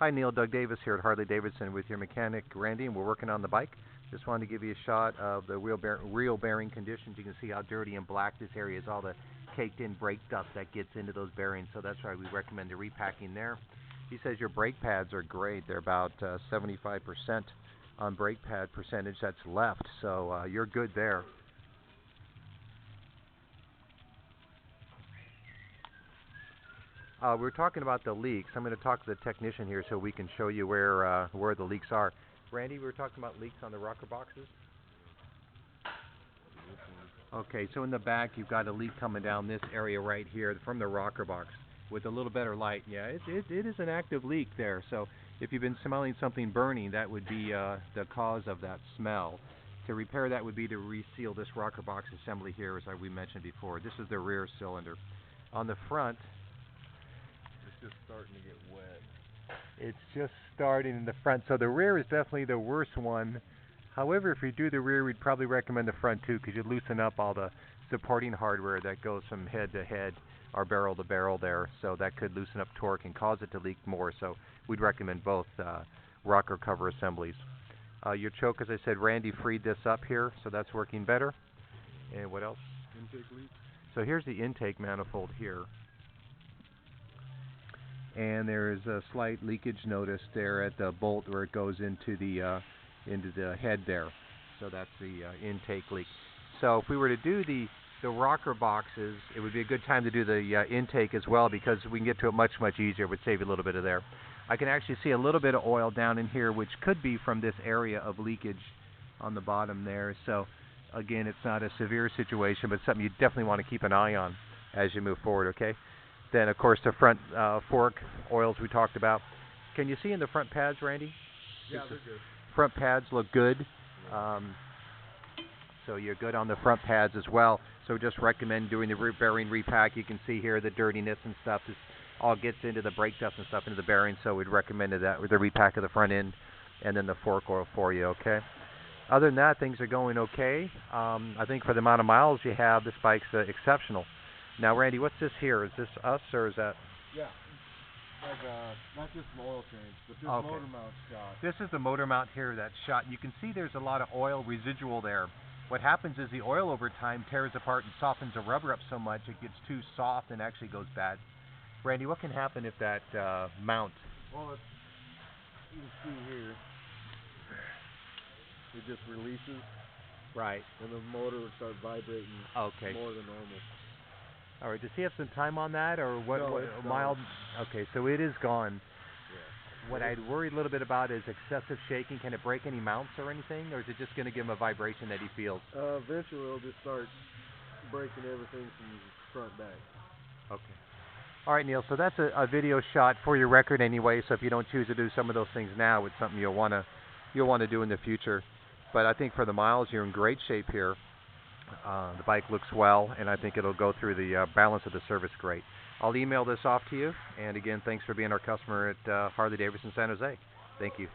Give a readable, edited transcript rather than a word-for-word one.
Hi Neil, Doug Davis here at Harley Davidson with your mechanic Randy, and we're working on the bike. Just wanted to give you a shot of the wheel bearing conditions. You can see how dirty and black this area is, all the caked in brake dust that gets into those bearings, so that's why we recommend the repacking there. He says your brake pads are great. They're about 75% on brake pad percentage that's left, so you're good there. We're talking about the leaks. I'm going to talk to the technician here so we can show you where the leaks are. Randy, we were talking about leaks on the rocker boxes. Okay, so in the back you've got a leak coming down this area right here from the rocker box with a little better light. Yeah, it is an active leak there. So if you've been smelling something burning, that would be the cause of that smell. To repair that would be to reseal this rocker box assembly here, as we mentioned before. This is the rear cylinder. On the front, just starting to get wet. It's just starting in the front, so the rear is definitely the worst one. However, if you do the rear, we'd probably recommend the front too, because you loosen up all the supporting hardware that goes from head to head or barrel to barrel there, so that could loosen up torque and cause it to leak more. So we'd recommend both rocker cover assemblies. Your choke, as I said, Randy freed this up here, so that's working better. And what else? Intake leak. So here's the intake manifold here. And there is a slight leakage notice there at the bolt where it goes into the head there. So that's the intake leak. So if we were to do the rocker boxes, it would be a good time to do the intake as well, because we can get to it much easier. It would save you a little bit of there. I can actually see a little bit of oil down in here, which could be from this area of leakage on the bottom there. So again, it's not a severe situation, but something you definitely want to keep an eye on as you move forward, okay? Then, of course, the front fork oils we talked about. Can you see in the front pads, Randy? Yeah, they're good. Front pads look good. So you're good on the front pads as well. So just recommend doing the bearing repack. You can see here the dirtiness and stuff. This all gets into the brake dust and stuff into the bearing. So we'd recommend that with the repack of the front end and then the fork oil for you, okay? Other than that, things are going okay. I think for the amount of miles you have, this bike's exceptional. Now, Randy, what's this here? Is this us or is that? Yeah, like not just an oil change, but this Okay. motor mount shot. This is the motor mount here that's shot. You can see there's a lot of oil residual there. What happens is the oil over time tears apart and softens the rubber up so much it gets too soft and actually goes bad. Randy, what can happen if that mount? Well, you can see here, it just releases. Right. And the motor would start vibrating Okay. more than normal. All right. Does he have some time on that, or what? No, what it's mild? gone. Okay, so it is gone. Yeah. What I'd worry a little bit about is excessive shaking. Can it break any mounts or anything, or is it just going to give him a vibration that he feels? Eventually, it'll just start breaking everything from front back. Okay. All right, Neil. So that's a video shot for your record anyway. So if you don't choose to do some of those things now, it's something you'll want to do in the future. But I think for the miles, you're in great shape here. The bike looks well, and I think it'll go through the balance of the service great. I'll email this off to you. And again, thanks for being our customer at Harley Davidson San Jose. Thank you.